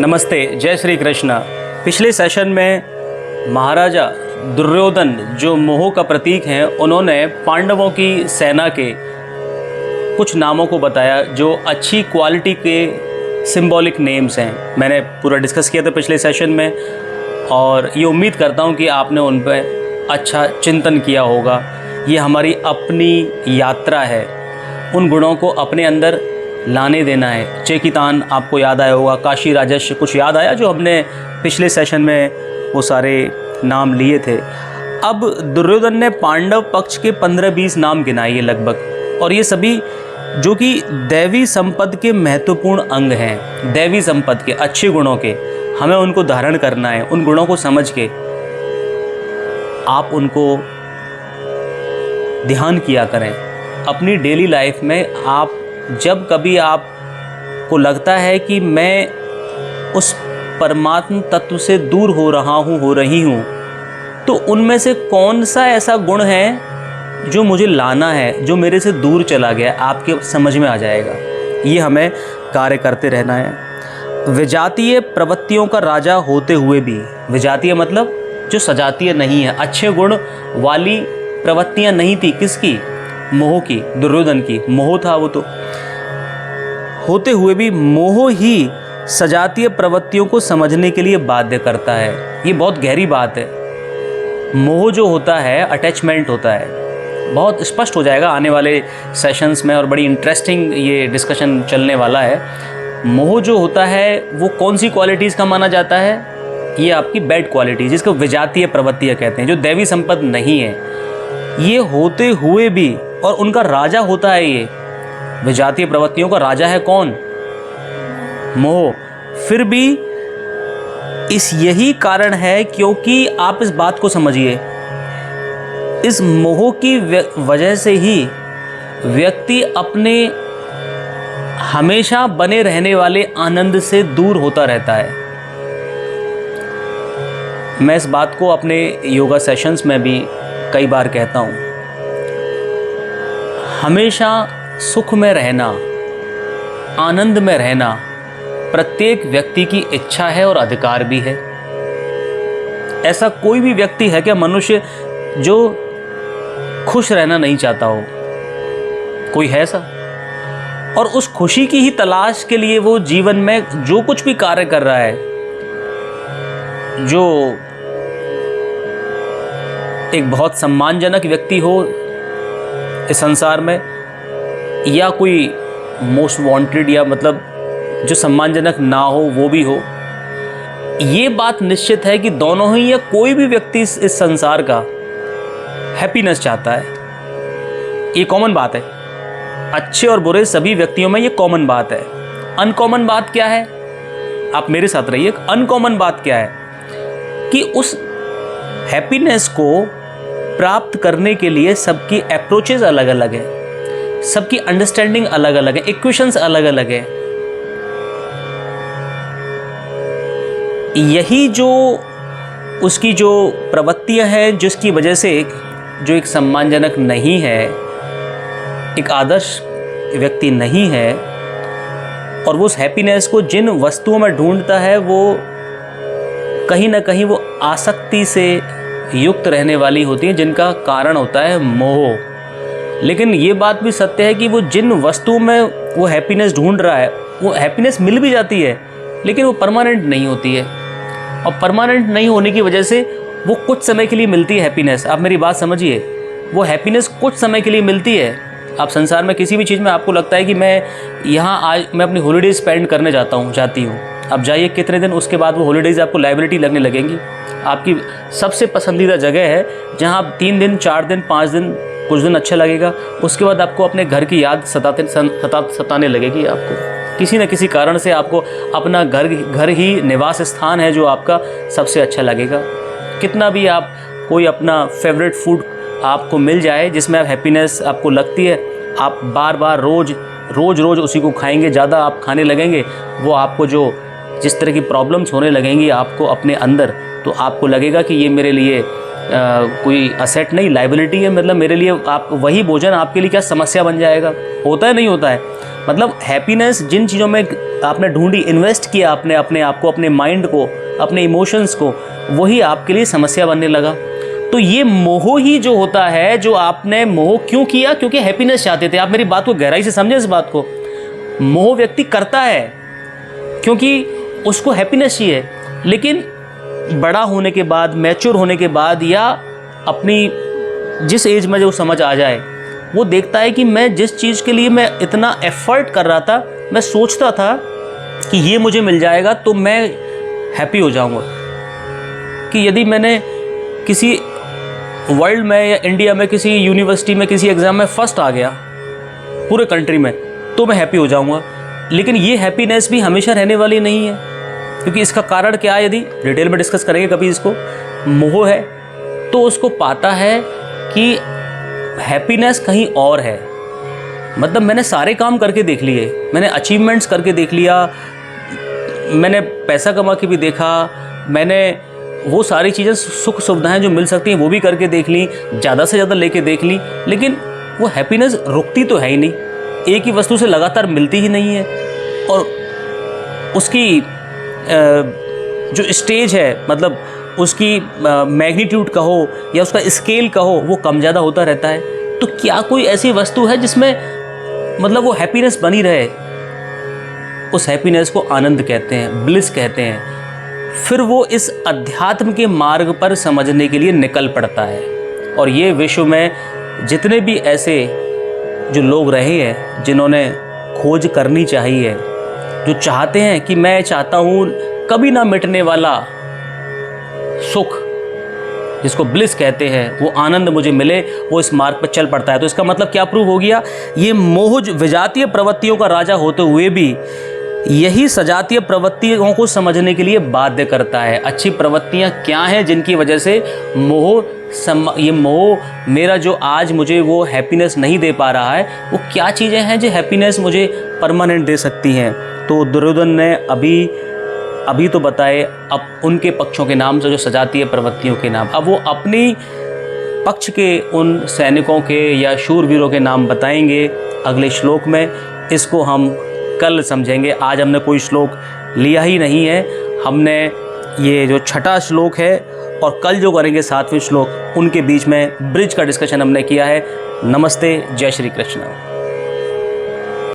नमस्ते, जय श्री कृष्ण। पिछले सेशन में महाराजा दुर्योधन जो मोह का प्रतीक हैं, उन्होंने पांडवों की सेना के कुछ नामों को बताया जो अच्छी क्वालिटी के सिंबॉलिक नेम्स हैं। मैंने पूरा डिस्कस किया था पिछले सेशन में और ये उम्मीद करता हूँ कि आपने उन पर अच्छा चिंतन किया होगा। ये हमारी अपनी यात्रा है, उन गुणों को अपने अंदर लाने देना है। चेकितान आपको याद आया होगा, काशी राजस्य कुछ याद आया जो हमने पिछले सेशन में वो सारे नाम लिए थे। अब दुर्योधन ने पांडव पक्ष के 15-20 नाम गिनाए लगभग, और ये सभी जो कि दैवी संपद के महत्वपूर्ण अंग हैं। दैवी संपद के अच्छे गुणों के हमें उनको धारण करना है। उन गुणों को समझ के आप उनको ध्यान किया करें अपनी डेली लाइफ में। आप जब कभी आपको लगता है कि मैं उस परमात्म तत्व से दूर हो रहा हूँ, हो रही हूँ, तो उनमें से कौन सा ऐसा गुण है जो मुझे लाना है, जो मेरे से दूर चला गया, आपके समझ में आ जाएगा। ये हमें कार्य करते रहना है। विजातीय प्रवृत्तियों का राजा होते हुए भी, विजातीय मतलब जो सजातीय नहीं है, अच्छे गुण वाली प्रवृत्तियाँ नहीं थी। किसकी? मोह की, दुर्योधन की। मोह था वो तो। होते हुए भी मोह ही सजातीय प्रवृत्तियों को समझने के लिए बाध्य करता है। ये बहुत गहरी बात है। मोह जो होता है, अटैचमेंट होता है। बहुत स्पष्ट हो जाएगा आने वाले सेशंस में, और बड़ी इंटरेस्टिंग ये डिस्कशन चलने वाला है। मोह जो होता है वो कौन सी क्वालिटीज़ का माना जाता है? ये आपकी बैड क्वालिटी, जिसको विजातीय प्रवृत्तियाँ कहते हैं, जो दैवी संपद नहीं है। ये होते हुए भी, और उनका राजा होता है ये विजातीय प्रवृत्तियों का राजा है कौन? मोह। फिर भी यही कारण है क्योंकि आप इस बात को समझिए, इस मोह की वजह से ही व्यक्ति अपने हमेशा बने रहने वाले आनंद से दूर होता रहता है। मैं इस बात को अपने योगा सेशंस में भी कई बार कहता हूँ। हमेशा सुख में रहना, आनंद में रहना प्रत्येक व्यक्ति की इच्छा है और अधिकार भी है। ऐसा कोई भी व्यक्ति है क्या, मनुष्य, जो खुश रहना नहीं चाहता हो? कोई है ऐसा? और उस खुशी की ही तलाश के लिए वो जीवन में जो कुछ भी कार्य कर रहा है, जो एक बहुत सम्मानजनक व्यक्ति हो इस संसार में, या कोई मोस्ट वांटेड, या मतलब जो सम्मानजनक ना हो वो भी हो, ये बात निश्चित है कि दोनों ही या कोई भी व्यक्ति इस संसार का हैप्पीनेस चाहता है। ये कॉमन बात है। अच्छे और बुरे सभी व्यक्तियों में ये कॉमन बात है। अनकॉमन बात क्या है? आप मेरे साथ रहिए। अनकॉमन बात क्या है कि उस हैप्पीनेस को प्राप्त करने के लिए सबकी अप्रोचेस अलग अलग है, सबकी अंडरस्टैंडिंग अलग अलग है, इक्वेशंस अलग अलग है। यही जो उसकी जो प्रवृत्तियां हैं, जिसकी वजह से जो एक सम्मानजनक नहीं है, एक आदर्श व्यक्ति नहीं है, और वो उस हैप्पीनेस को जिन वस्तुओं में ढूंढता है, वो कहीं ना कहीं वो आसक्ति से युक्त रहने वाली होती है, जिनका कारण होता है मोह। लेकिन ये बात भी सत्य है कि वो जिन वस्तुओं में वो हैप्पीनेस ढूंढ रहा है, वो हैप्पीनेस मिल भी जाती है, लेकिन वो परमानेंट नहीं होती है। और परमानेंट नहीं होने की वजह से वो कुछ समय के लिए मिलती है हैप्पीनेस। आप मेरी बात समझिए, वो हैप्पीनेस कुछ समय के लिए मिलती है। आप संसार में किसी भी चीज़ में आपको लगता है कि मैं यहाँ आज मैं अपनी हॉलीडे स्पेंड करने जाती हूँ। आप जाइए कितने दिन, उसके बाद वो हॉलीडेज़ आपको लायबिलिटी लगने लगेंगी। आपकी सबसे पसंदीदा जगह है जहाँ आप 3 दिन, 4 दिन, 5 दिन, कुछ दिन अच्छा लगेगा, उसके बाद आपको अपने घर की याद सताने लगेगी। आपको किसी न किसी कारण से आपको अपना घर ही निवास स्थान है जो आपका सबसे अच्छा लगेगा। कितना भी आप कोई अपना फेवरेट फूड आपको मिल जाए जिसमें आप हैप्पीनेस आपको लगती है, आप बार बार रोज़ उसी को खाएंगे, ज़्यादा आप खाने लगेंगे, वो आपको जिस तरह की प्रॉब्लम्स होने लगेंगी आपको अपने अंदर, तो आपको लगेगा कि ये मेरे लिए कोई असेट नहीं, लाइबिलिटी है। मतलब मेरे लिए आप वही भोजन आपके लिए क्या समस्या बन जाएगा? होता है नहीं होता है। मतलब हैप्पीनेस जिन चीज़ों में आपने ढूंढी, इन्वेस्ट किया आपने अपने आप को, अपने माइंड को, अपने इमोशंस को, वही आपके लिए समस्या बनने लगा। तो ये मोह ही जो होता है, जो आपने मोह क्यों किया? क्योंकि हैप्पीनेस चाहते थे। आप मेरी बात को गहराई से समझें इस बात को। मोह व्यक्ति करता है क्योंकि उसको हैप्पीनेस चाहिए, लेकिन बड़ा होने के बाद, मैच्योर होने के बाद, या अपनी जिस एज में जो समझ आ जाए, वो देखता है कि मैं जिस चीज़ के लिए मैं इतना एफर्ट कर रहा था, मैं सोचता था कि ये मुझे मिल जाएगा तो मैं हैप्पी हो जाऊंगा, कि यदि मैंने किसी वर्ल्ड में या इंडिया में किसी यूनिवर्सिटी में किसी एग्ज़ाम में फर्स्ट आ गया पूरे कंट्री में, तो मैं हैप्पी हो जाऊंगा। लेकिन ये हैप्पीनेस भी हमेशा रहने वाली नहीं है, क्योंकि इसका कारण क्या है, यदि डिटेल में डिस्कस करेंगे कभी इसको। मोह है तो उसको पाता है कि हैप्पीनेस कहीं और है। मतलब मैंने सारे काम करके देख लिए, मैंने अचीवमेंट्स करके देख लिया, मैंने पैसा कमा के भी देखा, मैंने वो सारी चीज़ें, सुख सुविधाएं जो मिल सकती हैं वो भी करके देख ली, ज़्यादा से ज़्यादा लेके देख ली, लेकिन वो हैप्पीनेस रुकती तो है ही नहीं, एक ही वस्तु से लगातार मिलती ही नहीं है। और उसकी जो स्टेज है, मतलब उसकी मैग्नीट्यूड कहो या उसका स्केल कहो, वो कम ज़्यादा होता रहता है। तो क्या कोई ऐसी वस्तु है जिसमें मतलब वो हैप्पीनेस बनी रहे? उस हैप्पीनेस को आनंद कहते हैं, ब्लिस कहते हैं। फिर वो इस अध्यात्म के मार्ग पर समझने के लिए निकल पड़ता है। और ये विश्व में जितने भी ऐसे जो लोग रहे हैं, जिन्होंने खोज करनी चाहिए, जो चाहते हैं कि मैं चाहता हूँ कभी ना मिटने वाला सुख, जिसको ब्लिस कहते हैं, वो आनंद मुझे मिले, वो इस मार्ग पर चल पड़ता है। तो इसका मतलब क्या प्रूव हो गया? ये मोह विजातीय प्रवृत्तियों का राजा होते हुए भी यही सजातीय प्रवृत्तियों को समझने के लिए बाध्य करता है। अच्छी प्रवृत्तियाँ क्या हैं जिनकी वजह से ये मोह मेरा जो आज मुझे वो हैप्पीनेस नहीं दे पा रहा है, वो क्या चीज़ें हैं जो हैप्पीनेस मुझे परमानेंट दे सकती हैं? तो दुर्योधन ने अभी तो बताए अब उनके पक्षों के नाम से, जो सजातीय प्रवृत्तियों के नाम। अब वो अपनी पक्ष के उन सैनिकों के या शूरवीरों के नाम बताएंगे अगले श्लोक में। इसको हम कल समझेंगे। आज हमने कोई श्लोक लिया ही नहीं है, हमने ये जो छठा श्लोक है और कल जो करेंगे 7वें श्लोक, उनके बीच में ब्रिज का डिस्कशन हमने किया है। नमस्ते, जय श्री कृष्ण।